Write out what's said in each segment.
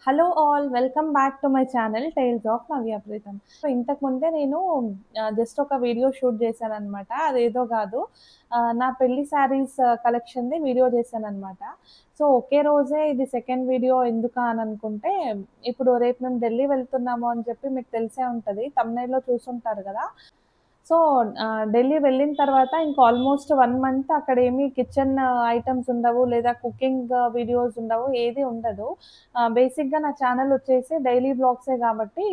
Hello all welcome back to my channel tales of Navya Preetham. So ఇంతకు ముందే నేను just ఒక వీడియో షూట్ చేశాననమాట. అదేదో కాదు, నా పెళ్లి శారీస్ కలెక్షన్‌ది వీడియో చేశాననమాట. సో ఒకే రోజే ఇది సెకండ్ వీడియో ఎందుకా అని అనుకుంటే, ఇప్పుడు రేపు మేము ఢిల్లీ వెళ్తున్నాము అని చెప్పి మీకు తెలిసే ఉంటది. థంబ్‌నెయిల్‌లో చూసుంటారు కదా! సో, ఢిల్లీ వెళ్ళిన తర్వాత ఇంకా ఆల్మోస్ట్ 1 మంత్ అక్కడేమి కిచెన్ ఐటెమ్స్ ఉండవు. లేదా కుకింగ్ వీడియోస్ ఉండవు. ఏది ఉండదు. బేసిక్‌గా నా ఛానెల్ వచ్చేసి డైలీ వ్లాగ్సే కాబట్టి,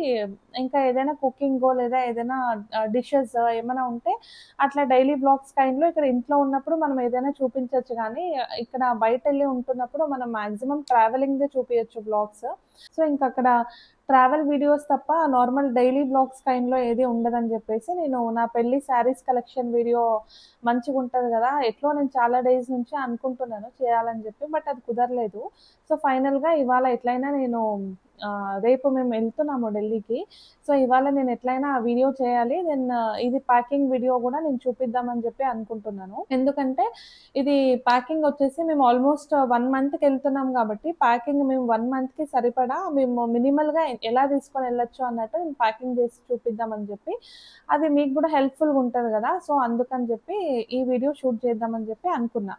ఇంకా ఏదైనా కుకింగో లేదా ఏదైనా డిషెస్ ఏమైనా ఉంటే అట్లా డైలీ వ్లాగ్స్ కైండ్‌లో ఇక్కడ ఇంట్లో ఉన్నప్పుడు మనం ఏదైనా చూపించొచ్చు గానీ, ఇక్కడ బయటెళ్ళి ఉంటున్నప్పుడు మనం మాక్సిమం ట్రావెలింగ్‌దే చూపియొచ్చు వ్లాగ్స్. సో, ఇంకక్కడ ట్రావెల్ వీడియోస్ తప్ప నార్మల్ డైలీ వ్లాగ్స్ కైండ్‌లో ఏది ఉండదని జెప్పేసి, నేను నా పెళ్లి శారీస్ కలెక్షన్ వీడియో మంచిగుంటది గదా! ఎట్లో నేను చాలా డేస్ నుంచి అనుకుంటున్నాను చేయాలని జెప్పి. బట్ అది కుదరలేదు. సో, ఫైనల్‌గా ఇవాళ ఎట్లైనా నేను రేపు మేము ఎళ్తున్నాము ఢిల్లీకి. సో, ఇవాళ నేను ఎట్లైనా ఆ వీడియో చేయాలి. దెన్ ఇది ప్యాకింగ్ వీడియో గూడా నేను చూపిద్దామని జెప్పి అనుకుంటున్నాను. ఎందుకంటే ఇది ప్యాకింగ్ వచ్చేసి మేము ఆల్మోస్ట్ 1 మంత్‌కెళ్తున్నాం గాబట్టి, ప్యాకింగ్ మేము 1 మంత్‌కి సరిపడా మేము మినిమల్‌గా ఎలా తీసుకొనెళ్ళొచ్చు అన్నట్టు నేను ప్యాకింగ్ జేసి చూపిద్దామని జెప్పి, అది మీకు గూడా హెల్ప్‌ఫుల్‌గా ఉంటది గదా! సో, అందుకని జెప్పి ఈ వీడియో షూట్ చేద్దామని జెప్పి అనుకున్నా.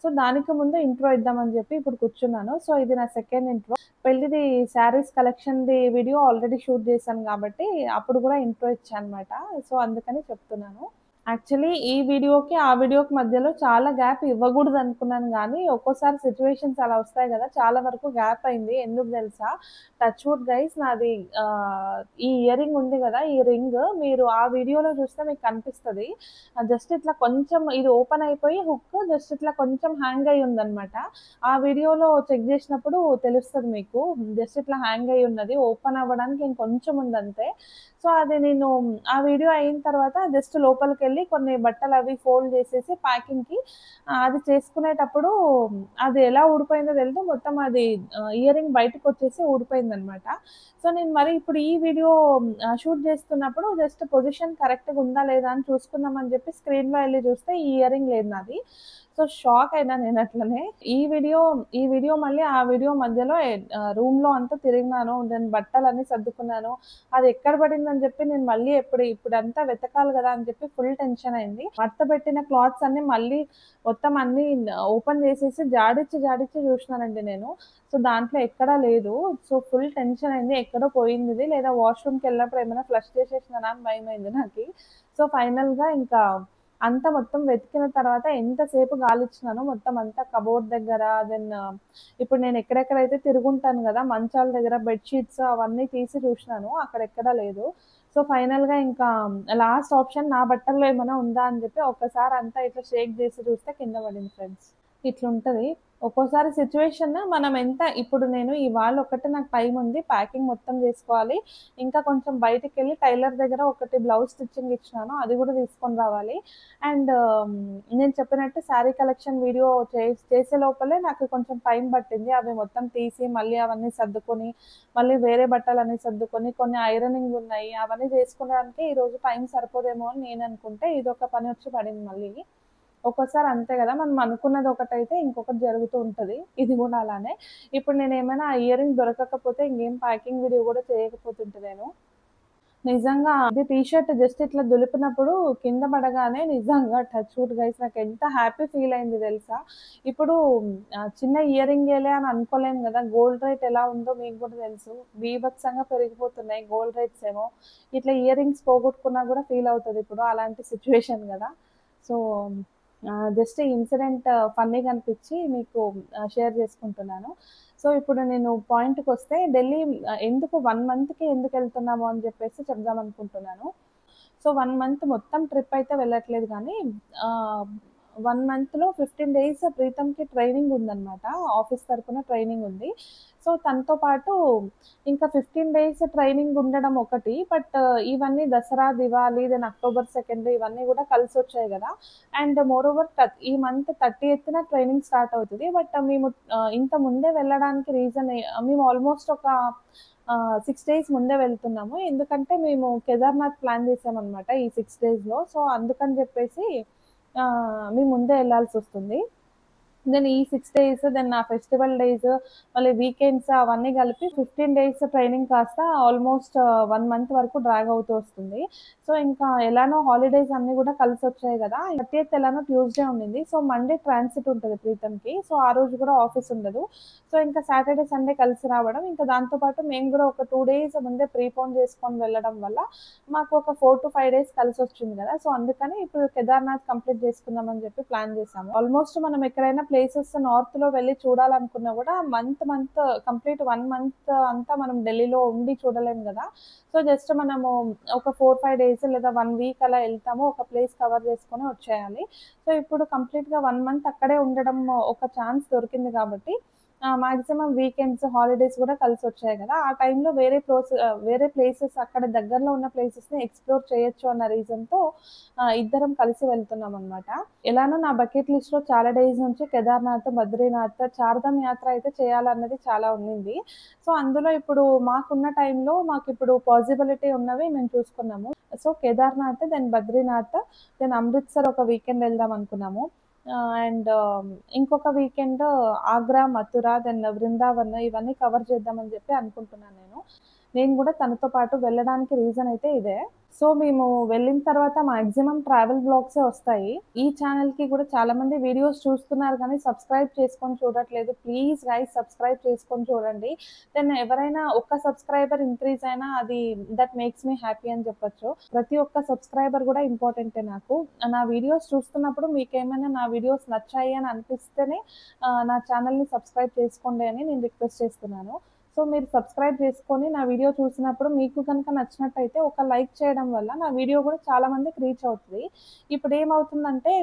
సో, దానికి ముందు ఇంట్రో ఇద్దామని జెప్పి ఇప్పుడు కూర్చున్నాను. సో, ఇది నా సెకండ్ ఇంట్రో. పెళ్ళిది శారీస్ కలెక్షన్‌ది వీడియో ఆల్రెడీ షూట్ చేశాను గాబట్టి, అప్పుడు గూడా ఇంట్రో ఇచ్చా అనమాట. సో, అందుకని చెప్తున్నాను. యాక్చువల్లీ ఈ వీడియోకి, ఆ వీడియోకి మధ్యలో చాలా గ్యాప్ ఇవ్వగూడదనుకున్నాను గానీ, ఒక్కోసారి సిట్యుయేషన్స్ అలా వస్తాయి గదా! చాలా వరకు గ్యాప్ అయింది. ఎందుకు దెలుసా? టచ్ వుడ్ గైస్, నాది ఈ ఇయరింగ్ ఉంది గదా! ఈ రింగ్ మీరు ఆ వీడియోలో చూస్తే మీకు కనిపిస్తది. జస్ట్ ఇట్లా కొంచెం ఇది ఓపెన్ అయిపోయి హుక్ జస్ట్ ఇట్లా కొంచెం హ్యాంగ్ అయ్యి ఉందనమాట. ఆ వీడియోలో చెక్ జేసినప్పుడు తెలుస్తది మీకు. జస్ట్ ఇట్లా హ్యాంగ్ అయ్యి ఉన్నది. ఓపెన్ అవ్వడానికి ఇంకొంచెం ఉందంతే. సో, అది నేను ఆ వీడియో అయిన తర్వాత జస్ట్ లోపలికెళ్ళి కొన్ని బట్టలవి ఫోల్డ్ జేసేసి ప్యాకింగ్‌కి అది చేసుకునేటప్పుడు అది ఎలా ఊడిపోయిందో తెలీదు. మొత్తం అది ఇయరింగ్ బయటకొచ్చేసి ఊడిపోయిందనమాట. సో, నేను మరి ఇప్పుడు ఈ వీడియో షూట్ చేస్తున్నప్పుడు జస్ట్ పొజిషన్ కరెక్ట్‌గా ఉందా లేదా అని చూసుకుందామని జెప్పి స్క్రీన్‌లో ఎళ్లి చూస్తే ఈ ఇయరింగ్ లేదు నాది. సో, షాక్ అయినా నేనట్లనే. ఈ వీడియో మళ్ళీ ఆ వీడియో మధ్యలో రూమ్‌లో అంతా తిరిగినాను. నేను బట్టలన్నీ సర్దుకున్నాను. అది ఎక్కడ పడిందని జెప్పి నేను మళ్ళీ ఇప్పుడంతా వెతకాలి గదా! అని జెప్పి ఫుల్ టెన్షన్ అయింది. మడతబెట్టిన క్లాత్స్ అన్నీ మళ్ళీ మొత్తం అన్నీ ఓపెన్ జేసేసి జాడిచ్చి జూషినానండి నేను. సో, దాంట్లో ఎక్కడా లేదు. సో, ఫుల్ టెన్షన్ అయింది. ఎక్కడో పోయిందిది, లేదా వాష్‌రూమ్‌కెళ్ళినప్పుడు ఏమైనా ఫ్లష్ చేసేసినానా అని భయమైంది నాకి. సో, ఫైనల్‌గా ఇంకా అంతా మొత్తం వెతికిన తర్వాత ఎంతసేపు గాలిచ్చినానో మొత్తం అంతా కబోర్డ్ దగ్గర, దెన్ ఇప్పుడు నేను ఎక్కడెక్కడైతే తిరుగుంటాను గదా! మంచాల దగ్గర బెడ్ షీట్స్ అవన్నీ తీసి చూషినాను. అక్కడెక్కడా లేదు. సో, ఫైనల్‌గా ఇంకా లాస్ట్ ఆప్షన్ నా బట్టల్లో ఏమైనా ఉందా అని జెప్పి ఒక్కసారి అంతా ఇట్లా షేక్ జేసి చూస్తే కింద పడింది ఫ్రెండ్స్. ఇట్లుంటది. ఒక్కోసారి సిట్యుయేషన్ మనం ఎంత ఇప్పుడు నేను ఇవాళ ఒక్కటే నాకు టైముంది. ప్యాకింగ్ మొత్తం జేసుకోవాలి. ఇంకా కొంచెం బయటికెళ్ళి టైలర్ దగ్గర ఒకటి బ్లౌజ్ స్టిచ్చింగ్ ఇచ్చినాను. అది గూడా తీసుకొని రావాలి. అండ్ నేను చెప్పినట్టు శారీ కలెక్షన్ వీడియో చేసే లోపలే నాకు కొంచెం టైం పట్టింది. అవి మొత్తం తీసి మళ్ళీ అవన్నీ సర్దుకొని, మళ్ళీ వేరే బట్టలన్నీ సర్దుకొని, కొన్ని ఐరనింగ్ ఉన్నాయి. అవన్నీ చేసుకునేదానికి ఈరోజు టైం సరిపోదేమో అని నేననుకుంటే, ఇదొక పనొచ్చి పడింది మళ్ళీ. ఒక్కోసారి అంతే గదా! మనం అనుకున్నది ఒకటైతే ఇంకొకటి జరుగుతూ ఉంటది. ఇది గూడా అలానే. ఇప్పుడు నేనేమైనా ఆ ఇయరింగ్ దొరకకపోతే ఇంకేం ప్యాకింగ్ వీడియో గూడా చేయకపోతుంటి నేను. నిజంగా అది టీ షర్ట్ జస్ట్ ఇట్లా దులిపినప్పుడు కింద పడగానే నిజంగా టచ్ వుడ్ గైస్ నాకెంత హ్యాపీ ఫీల్ అయింది తెలుసా? ఇప్పుడు చిన్న ఇయరింగేలే అని అనుకోలేం గదా! గోల్డ్ రేట్ ఎలా ఉందో మీకు గూడా తెలుసు. బీభత్సంగా పెరిగిపోతున్నాయి గోల్డ్ రేట్స్ ఏమో. ఇట్లా ఇయరింగ్స్ పోగొట్టుకున్నా గూడా ఫీల్ అవుతది ఇప్పుడు. అలాంటి సిట్యుయేషన్ గదా! సో, జస్ట్ ఈ ఇన్సిడెంట్ ఫన్నీగా అనిపిచ్చి మీకు షేర్ చేసుకుంటున్నాను. సో, ఇప్పుడు నేను పాయింట్‌కొస్తే ఢిల్లీ ఎందుకు 1 మంత్‌కి ఎందుకెళ్తున్నాము అని జెప్పేసి చెప్దామనుకుంటున్నాను. సో, 1 మంత్ మొత్తం ట్రిప్ అయితే వెళ్ళట్లేదు గానీ, ఆహ్, 1 మంత్‌లో 15 డేస్ ప్రీతమ్‌కి ట్రైనింగ్ ఉందనమాట. ఆఫీస్ తరపున ట్రైనింగ్ ఉంది. సో, తనతో పాటు ఇంకా 15 డేస్ ట్రైనింగ్ ఉండడం ఒకటి. బట్ ఇవన్నీ దసరా, దివాళీ, దెన్ అక్టోబర్ 2 ఇవన్నీ గూడా కలిసొచ్చాయి గదా! అండ్ మోరోవర్ ఈ మంత్ 30న ట్రైనింగ్ స్టార్ట్ అవుతది. బట్ మేము ఇంత ముందే వెళ్ళడానికి రీజన్ మేము ఆల్మోస్ట్ ఒక 6 డేస్ ముందే వెళ్తున్నాము. ఎందుకంటే మేము కేదార్‌నాథ్ ప్లాన్ చేసామనమాట ఈ 6 డేస్‌లో. సో, అందుకని జెప్పేసి మేము ముందే ఎళ్ళాల్సొస్తుంది. దెన్ ఈ 6 డేస్, దెన్ నా ఫెస్టివల్ డేస్, మళ్ళీ వీకెండ్స్ అవన్నీ కలిపి 15 డేస్ ట్రైనింగ్ కాస్త ఆల్మోస్ట్ 1 మంత్ వరకు డ్రాగ్ అవుతూ వస్తుంది. సో, ఇంకా ఎలానో హాలిడేస్ అన్నీ గూడా కలిసొచ్చాయి గదా! 30థ్ ఎలానో ట్యూస్‌డే ఉండింది. సో, మండే ట్రాన్సిట్ ఉంటది ప్రీతమ్‌కి. సో, ఆ రోజు గూడా ఆఫీస్ ఉండదు. సో, ఇంకా సాటర్‌డే, సండే కలిసి రావడం, ఇంకా దాంతో పాటు మేము గూడా ఒక 2 డేస్ ముందే ప్రీపోన్ చేసుకొని వెళ్ళడం వల్ల మాకు ఒక 4-5 డేస్ కలిసొచ్చింది గదా! సో, అందుకని ఇప్పుడు కేదార్‌నాథ్ కంప్లీట్ చేసుకుందామని జెప్పి ప్లాన్ చేశాము. ఆల్మోస్ట్ మనం ఎక్కడైనా ప్లేసెస్ నార్త్‌లో వెళ్లి చూడాలనుకున్నా గూడా మంత్ కంప్లీట్ 1 మంత్ అంతా మనం ఢిల్లీలో ఉండి చూడలేం గదా! సో, జస్ట్ మనము ఒక 4-5 డేస్ లేదా 1 వీక్ అలా ఎళ్తాము. ఒక ప్లేస్ కవర్ చేసుకొని వచ్చేయాలి. సో, ఇప్పుడు కంప్లీట్‌గా 1 మంత్ అక్కడే ఉండడం ఒక ఛాన్స్ దొరికింది గాబట్టి మాక్సిమం వీకెండ్స్, హాలిడేస్ గూడా కలిసొచ్చాయి గదా! ఆ టైంలో వేరే ప్లేసెస్ అక్కడ దగ్గరలో ఉన్న ప్లేసెస్‌ని ఎక్స్‌ప్లోర్ చేయొచ్చు అన్న రీజన్‌తో ఇద్దరం కలిసి వెళ్తున్నామనమాట. ఎలానో నా బకెట్ లిస్ట్‌లో చాలా డేస్ నుంచి కేదార్‌నాథ్, బద్రీనాథ్, చార్ధామ్ యాత్ర అయితే చేయాలన్నది చాలా ఉండింది. సో, అందులో ఇప్పుడు మాకున్న టైంలో మాకిప్పుడు పాజిబిలిటీ ఉన్నవి మేము చూసుకున్నాము. So, Kedarnath, then Badrinath, then Amritsar ఒక వీకెండ్ ఎళ్దాం అనుకున్నాము. అండ్ ఇంకొక వీకెండ్ ఆగ్రా, మథుర, దెన్ బృందావన్ ఇవన్నీ కవర్ చేద్దామని చెప్పి అనుకుంటున్నాను నేను. నేను గూడా తనతో పాటు వెళ్ళడానికి రీజన్ అయితే ఇదే. సో, మేము వెళ్ళిన తర్వాత మాక్సిమం ట్రావెల్ వ్లాగ్సే వస్తాయి. ఈ ఛానెల్‌కి కూడా చాలామంది వీడియోస్ చూస్తున్నారు గానీ సబ్స్క్రైబ్ చేసుకొని చూడట్లేదు. ప్లీజ్ గైస్ సబ్స్క్రైబ్ చేసుకొని చూడండి. దెన్ ఎవరైనా ఒక్క సబ్స్క్రైబర్ ఇంక్రీజ్ అయినా అది దట్ మేక్స్ మీ హ్యాపీ అని చెప్పొచ్చు. ప్రతి ఒక్క సబ్స్క్రైబర్ గూడా ఇంపార్టెంటే నాకు. నా వీడియోస్ చూస్తున్నప్పుడు మీకేమైనా నా వీడియోస్ నచ్చాయి అని అనిపిస్తేనే నా ఛానెల్‌ని సబ్స్క్రైబ్ చేసుకోండి అని నేను రిక్వెస్ట్ చేస్తున్నాను. సో, మీరు సబ్స్క్రైబ్ చేసుకొని నా వీడియో చూసినప్పుడు మీకు గనుక నచ్చినట్టయితే ఒక లైక్ చేయడం వల్ల నా వీడియో గూడా చాలా మందికి రీచ్ అవుతది. ఇప్పుడేమవుతుందంటే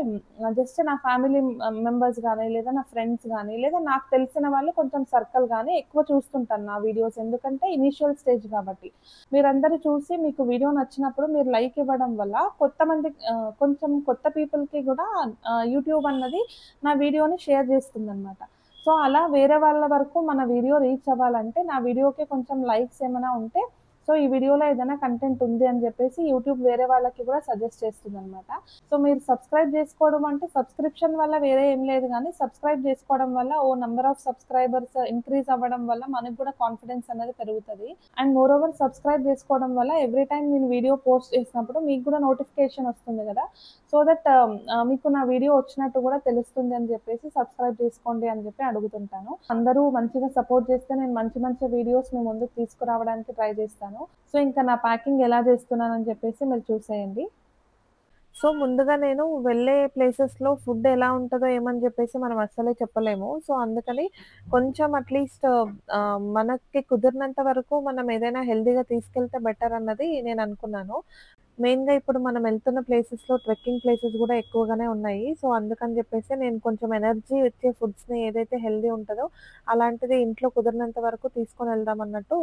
జస్ట్ నా ఫ్యామిలీ మెంబర్స్ గానీ, లేదా నా ఫ్రెండ్స్ గానీ, లేదా నాకు తెలిసిన వాళ్ళు కొంచెం సర్కిల్ గానీ ఎక్కువ చూస్తుంటారు నా వీడియోస్. ఎందుకంటే ఇనీషియల్ స్టేజ్ గాబట్టి. మీరందరూ చూసి మీకు వీడియో నచ్చినప్పుడు మీరు లైక్ ఇవ్వడం వల్ల కొంచెం కొత్త పీపుల్‌కి గూడా యూట్యూబ్ అన్నది నా వీడియోని షేర్ చేస్తుందనమాట. సో, అలా వేరే వాళ్ళ వరకు మన వీడియో రీచ్ అవ్వాలంటే, నా వీడియోకి కొంచెం లైక్స్ ఏమైనా ఉంటే, సో, ఈ వీడియోలో ఏదైనా కంటెంట్ ఉంది అని జెప్పేసి యూట్యూబ్ వేరే వాళ్ళకి గూడా సజెస్ట్ చేస్తుందనమాట. సో, మీరు సబ్స్క్రైబ్ జేసుకోవడం అంటే సబ్స్క్రిప్షన్ వల్ల వేరే ఏం లేదు గానీ, సబ్స్క్రైబ్ జేసుకోవడం వల్ల నంబర్ ఆఫ్ సబ్స్క్రైబర్స్ ఇంక్రీజ్ అవ్వడం వల్ల మనకు గూడా కాన్ఫిడెన్స్ అనేది పెరుగుతది. అండ్ మోర్ ఓవర్ సబ్స్క్రైబ్ జేసుకోవడం వల్ల ఎవ్రీ టైమ్ నేను వీడియో పోస్ట్ చేసినప్పుడు మీకు గూడా నోటిఫికేషన్ వస్తుంది గదా! సో దట్ మీకు నా వీడియో వచ్చినట్టు గూడా తెలుస్తుంది అని జెప్పేసి సబ్స్క్రైబ్ చేసుకోండి అని జెప్పి అడుగుతుంటాను. అందరూ మంచిగా సపోర్ట్ చేస్తే నేను మంచి మంచి వీడియోస్ మీ ముందుకు తీసుకురావడానికి ట్రై చేస్తాను. సో, ఇంకా నా ప్యాకింగ్ ఎలా చేస్తున్నానని చెప్పేసి మీరు చూసేయండి. సో, ముందుగా నేను వెళ్ళే ప్లేసెస్‌లో ఫుడ్ ఎలా ఉంటదో ఏమని జెప్పేసి మనం అస్సలే చెప్పలేము. సో, అందుకని కొంచెం అట్‌లీస్ట్ మనకి కుదిరినంత వరకు మనం ఏదైనా హెల్తీగా తీసుకెళ్తే బెటర్ అన్నది నేననుకున్నాను. మెయిన్‌గా ఇప్పుడు మనం ఎళ్తున్న ప్లేసెస్‌లో ట్రెక్కింగ్ ప్లేసెస్ గూడా ఎక్కువగానే ఉన్నాయి. సో, అందుకని జెప్పేసి నేను కొంచెం ఎనర్జీ ఇచ్చే ఫుడ్స్‌ని ఏదైతే హెల్తీ ఉంటదో, అలాంటిది ఇంట్లో కుదిరినంత వరకు తీసుకొనెళ్దాం అన్నట్టు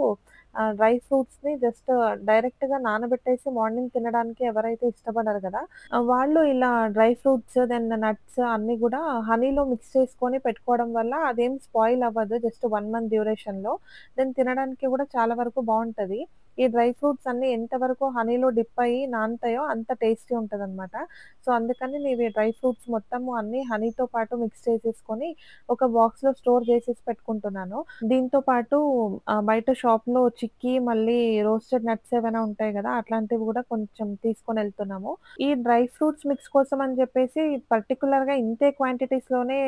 డ్రై ఫ్రూట్స్‌ని జస్ట్ డైరెక్ట్‌గా నానబెట్టేసి మార్నింగ్ తినడానికి ఎవరైతే ఇష్టపడరు గదా! వాళ్ళు ఇలా డ్రై ఫ్రూట్స్, దెన్ నట్స్ అన్నీ గూడా హనీలో మిక్స్ చేసుకొని పెట్టుకోవడం వల్ల అదేం స్పాయిల్ అవ్వదు. Just 1 month డ్యూరేషన్‌లో. దెన్ తినడానికి గూడా చాలా వరకు బావుంటది. ఈ డ్రై ఫ్రూట్స్ అన్నీ ఎంతవరకు హనీలో డిప్ అయ్యి నానతాయో అంత టేస్టీ ఉంటదనమాట. సో, అందుకని నేనివి డ్రై ఫ్రూట్స్ మొత్తము అన్నీ హనీతో పాటు మిక్స్ చేసేసుకొని ఒక బాక్స్‌లో స్టోర్ చేసేసి పెట్టుకుంటున్నాను. దీంతో పాటు బయట షాప్‌లో చిక్కీ మళ్ళీ రోస్టెడ్ నట్స్ ఏవైనా ఉంటాయి గదా! అట్లాంటివి గూడా కొంచెం తీసుకొనెళ్తున్నాము. ఈ డ్రై ఫ్రూట్స్ మిక్స్ కోసం అని జెప్పేసి పర్టిక్యులర్‌గా ఇంతే క్వాంటిటీస్‌లోనే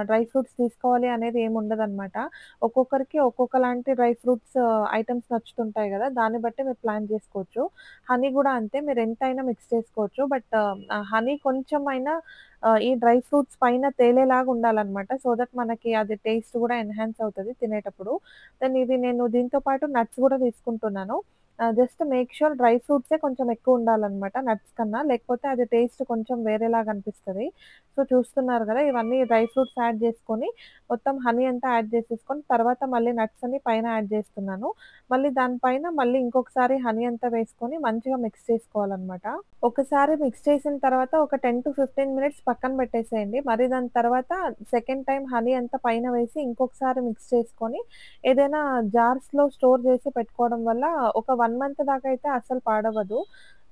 డ్రై ఫ్రూట్స్ తీసుకోవాలి అనేది ఏముండదనమాట. ఒక్కొక్కరికి ఒక్కొక్కలాంటి డ్రై ఫ్రూట్స్ ఐటెమ్స్ నచ్చుతుంటాయి గదా! దాన్ని బట్టి మీరు ప్లాన్ జేసుకోవచ్చు. హనీ గూడా అంతే మీరెంతైనా మిక్స్ చేసుకోవచ్చు. బట్ హనీ కొంచెమైనా ఈ డ్రై ఫ్రూట్స్ పైన తేలేలాగా ఉండాలనమాట. సో దట్ మనకి అది టేస్ట్ గూడా ఎన్హాన్స్ అవుతది తినేటప్పుడు. దెన్ ఇది నేను దీంతో పాటు నట్స్ గూడా తీసుకుంటున్నాను. జస్ట్ మేక్ ష్యూర్ డ్రై ఫ్రూట్సే కొంచెం ఎక్కువుండాలనమాట నట్స్ కన్నా. లేకపోతే అది టేస్ట్ కొంచెం వేరేలాగా అనిపిస్తది. సో చూస్తున్నారు గదా! ఇవన్నీ డ్రై ఫ్రూట్స్ యాడ్ జేసుకొని మొత్తం హనీ అంతా యాడ్ చేసేసుకొని తర్వాత మళ్ళీ నట్స్ అన్ని పైన యాడ్ జేస్తున్నాను. మళ్ళీ దాని పైన మళ్ళీ ఇంకొకసారి హనీ అంతా వేసుకొని మంచిగా మిక్స్ చేసుకోవాలనమాట. ఒకసారి మిక్స్ చేసిన తర్వాత ఒక 10-15 మినిట్స్ పక్కన పెట్టేసేయండి. మరి దాని తర్వాత సెకండ్ టైమ్ హనీ అంతా పైన వేసి ఇంకొకసారి మిక్స్ చేసుకొని ఏదైనా జార్స్‌లో స్టోర్ చేసి పెట్టుకోవడం వల్ల ఒక 1 మంత్ దాకా అయితే అస్సలు పాడవ్వదు.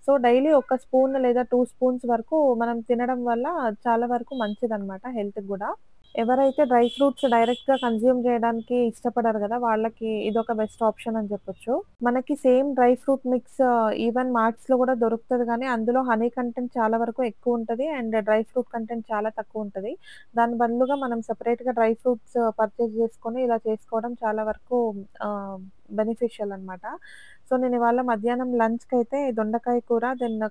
సో, డైలీ ఒక స్పూన్ లేదా 2 స్పూన్స్ వరకు మనం తినడం వల్ల చాలా వరకు మంచిదనమాట హెల్త్‌కి గూడా. ఎవరైతే డ్రై ఫ్రూట్స్ డైరెక్ట్‌గా కన్జ్యూమ్ చేయడానికి ఇష్టపడరు గదా! వాళ్ళకి ఇదొక బెస్ట్ ఆప్షన్ అని చెప్పొచ్చు. మనకి same dry fruit mix even మార్ట్స్‌లో గూడా దొరుకుతది గానీ, అందులో హనీ కంటెంట్ చాలా వరకు ఎక్కువుంటది. అండ్ డ్రై ఫ్రూట్ కంటెంట్ చాలా తక్కువుంటది. దాని బదులుగా మనం సెపరేట్‌గా డ్రై ఫ్రూట్స్ పర్చేజ్ చేసుకొని ఇలా చేసుకోవడం చాలా వరకు ఆహ్, బెనిఫిషియల్ అనమాట. సో, నేనివాళ మధ్యాహ్నం లంచ్‌కైతే దొండకాయ కూర,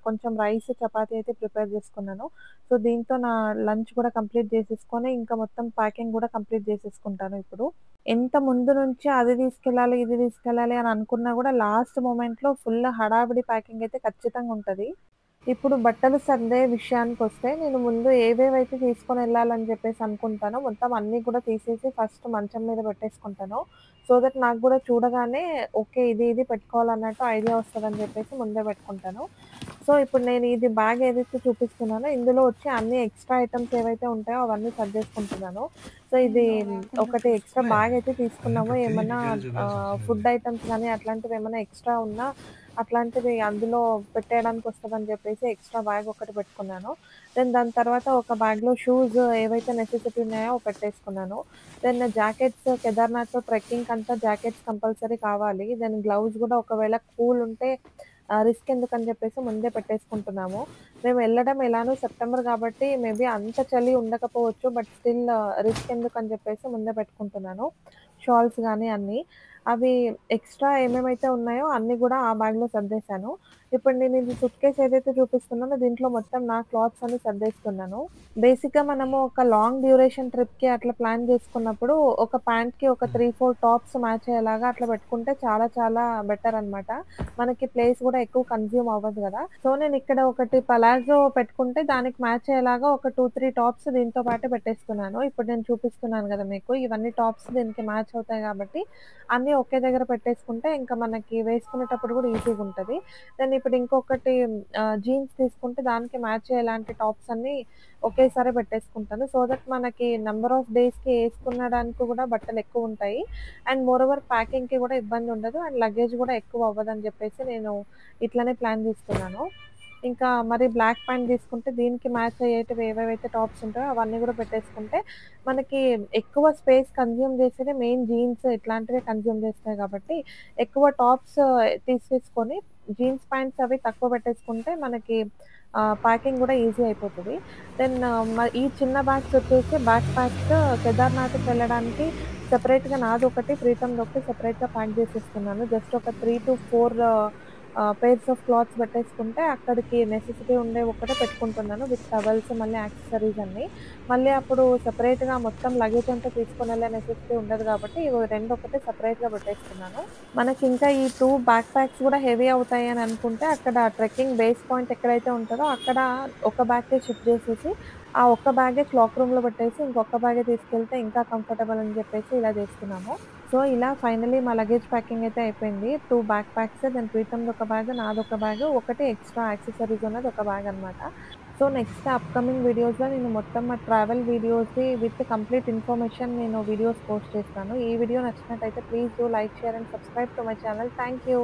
కొంచెం రైస్, చపాతీ అయితే ప్రిపేర్ చేసుకున్నాను. సో, దీంతో నా లంచ్ కూడా కంప్లీట్ చేసేసుకొని, ఇంకా మొత్తం ప్యాకింగ్ గూడా కంప్లీట్ చేసేసుకుంటాను ఇప్పుడు. ఎంత ముందు నుంచి అది తీసుకెళ్ళాలి, ఇది తీసుకెళ్ళాలి అని అనుకున్నా గూడా లాస్ట్ మొమెంట్‌లో ఫుల్ హడావిడి ప్యాకింగ్ అయితే ఖచ్చితంగా ఉంటది. ఇప్పుడు బట్టలు సర్దే విషయానికొస్తే, నేను ముందు ఏవేవైతే తీసుకొనెళ్ళాలని జెప్పేసి అనుకుంటానో, మొత్తం అన్నీ కూడా తీసేసి ఫస్ట్ మంచం మీద పెట్టేసుకుంటాను. సో దట్ నాకు గూడా చూడగానే ఓకే. ఇది పెట్టుకోవాలన్నట్టు ఐడియా వస్తదని జెప్పేసి ముందే పెట్టుకుంటాను. సో, ఇప్పుడు నేను ఇది బ్యాగ్ ఏదైతే చూపిస్తున్నానో, ఇందులో వచ్చే అన్ని ఎక్స్‌ట్రా ఐటెమ్స్ ఏవైతే ఉంటాయో అవన్నీ సర్దేసుకుంటున్నాను. సో, ఇది ఒకటి ఎక్స్‌ట్రా బ్యాగ్ అయితే తీసుకున్నాము. Remember to ఏమన్నా indicate your subscribe. Food items గానీ అట్లాంటివేమన్నా ఎక్స్‌ట్రా ఉన్నా అట్లాంటివి అందులో పెట్టేయడానికొస్తదని జెప్పేసి ఎక్స్‌ట్రా బ్యాగ్ ఒకటి పెట్టుకున్నాను. దాని తర్వాత ఒక బ్యాగ్‌లో షూస్ ఏవైతే నెసెసిటీ ఉన్నాయో అవి పెట్టేసుకున్నాను. జాకెట్స్ కేదార్‌నాథ్‌లో ట్రెక్కింగ్‌కంతా జాకెట్స్ కంపల్సరీ కావాలి. గ్లౌస్ గూడా ఒకవేళ కూల్ ఉంటే రిస్క్ ఎందుకని జెప్పేసి ముందే పెట్టేసుకుంటున్నాము. మేము ఎళ్ళడం ఎలానో సెప్టెంబర్ గాబట్టి మేబీ అంత చలి ఉండకపోవచ్చు. బట్ స్టిల్ రిస్క్ ఎందుకని జెప్పేసి ముందే పెట్టుకుంటున్నాను. షాల్స్ గానీ అన్నీ. అవి ఎక్స్‌ట్రా ఏమేమైతే ఉన్నాయో అన్నీ గూడా ఆ బ్యాగ్‌లో సర్దేశాను. ఇప్పుడు నేను ఇది సూట్‌కేస్ ఏదైతే చూపిస్తున్నానో దీంట్లో మొత్తం నా క్లాత్స్ అన్నీ సర్దేస్తున్నాను. బేసిక్‌గా మనము ఒక లాంగ్ డ్యూరేషన్ ట్రిప్‌కి అట్లా ప్లాన్ జేసుకున్నప్పుడు ఒక ప్యాంట్‌కి ఒక 3, 4 టాప్స్ మ్యాచ్ అయ్యేలాగా అట్లా పెట్టుకుంటే చాలా చాలా బెటర్ అనమాట. మనకి ప్లేస్ గూడా ఎక్కువ కన్జ్యూమ్ అవ్వదు గదా! సో, నేనిక్కడ ఒకటి పలాజో పెట్టుకుంటే దానికి మ్యాచ్ అయ్యేలాగా ఒక 2, 3 టాప్స్ దీంతో పాటే పెట్టేసుకున్నాను. ఇప్పుడు నేను చూపిస్తున్నాను గదా మీకు. ఇవన్నీ టాప్స్ దీనికి మ్యాచ్ అవుతాయి గాబట్టి అన్నీ ఒకే దగ్గర పెట్టేసుకుంటే ఇంకా మనకి వేసుకునేటప్పుడు గూడా ఈజీగుంటది. ఇప్పుడు ఇంకొకటి జీన్స్ తీసుకుంటే దానికి మ్యాచ్ అయ్యేలాంటి టాప్స్ అన్నీ ఒకేసారి పెట్టేసుకుంటాను. సో దట్ మనకి నంబర్ ఆఫ్ డేస్‌కి ఏసుకునడానికి గూడా బట్టలెక్కువుంటాయి. అండ్ మోరోవర్ ప్యాకింగ్‌కి గూడా ఇబ్బందుండదు. అండ్ లగేజ్ గూడా ఎక్కువ అవ్వదని జెప్పేసి నేను ఇట్లనే ప్లాన్ జేసుకున్నాను. ఇంకా మరి బ్లాక్ ప్యాంట్ తీసుకుంటే దీనికి మ్యాచ్ అయ్యేటివి ఏవేవైతే టాప్స్ ఉంటాయో అవన్నీ గూడా పెట్టేసుకుంటే, మనకి ఎక్కువ స్పేస్ కన్జ్యూమ్ చేసేది మెయిన్ జీన్స్ ఇట్లాంటివే కన్జ్యూమ్ చేస్తాయి గాబట్టి, ఎక్కువ టాప్స్ తీసేసుకొని జీన్స్ ప్యాంట్స్ అవి తక్కువ పెట్టేసుకుంటే మనకి ప్యాకింగ్ గూడా ఈజీ అయిపోతది. ఈ చిన్న బ్యాగ్స్ వచ్చేసి బ్యాక్ ప్యాక్స్ కేదార్‌నాథ్‌కి వెళ్ళడానికి సెపరేట్‌గా నాదొకటి, ప్రీతమ్‌దొకటి సెపరేట్‌గా ప్యాక్ జేసేసుకున్నాను. జస్ట్ ఒక 3-4 పెయిర్స్ ఆఫ్ క్లాత్స్ పెట్టేసుకుంటే అక్కడికి నెసెసిటీ ఉండేవి ఒక్కటే పెట్టుకుంటున్నాను. విత్ టవల్స్ మళ్ళీ యాక్సెసరీస్ అన్నీ. మళ్ళీ అప్పుడు సెపరేట్‌గా మొత్తం లగేజ్ అంతా తీసుకొనెళ్ళే నెసెసిటీ ఉండదు గాబట్టి, ఇవి 2 ఒకటే సెపరేట్‌గా పెట్టేసుకున్నాను. మనకింకా ఈ 2 బ్యాక్ ప్యాక్స్ గూడా హెవీ అవుతాయి అని అనుకుంటే, అక్కడ ట్రెక్కింగ్ బేస్ పాయింట్ ఎక్కడైతే ఉంటదో అక్కడ ఒక బ్యాగ్‌కే షిఫ్ట్ జేసేసి, ఆ ఒక్క బ్యాగే క్లాక్ రూమ్‌లో పెట్టేసి, ఇంకొక బ్యాగే తీసుకెళ్తే ఇంకా కంఫర్టబుల్ అని జెప్పేసి ఇలా జేస్తున్నాము. సో, ఇలా ఫైనల్లీ మా లగేజ్ ప్యాకింగ్ అయితే అయిపోయింది. 2 బ్యాక్ ప్యాక్స్, ప్రీతమ్‌ది ఒక బ్యాగ్, నాదొక బ్యాగ్, ఒకటి ఎక్స్‌ట్రా యాక్సెసరీస్ ఉన్నది ఒక బ్యాగ్ అనమాట. సో, నెక్స్ట్ అప్‌కమింగ్ వీడియోస్‌లో నేను మొత్తం మా ట్రావెల్ వీడియోస్‌ది విత్ కంప్లీట్ ఇన్ఫర్మేషన్ నేను వీడియోస్ పోస్ట్ చేస్తాను. ఈ వీడియో నచ్చినట్టయితే please do like, share and subscribe to my channel. Thank you.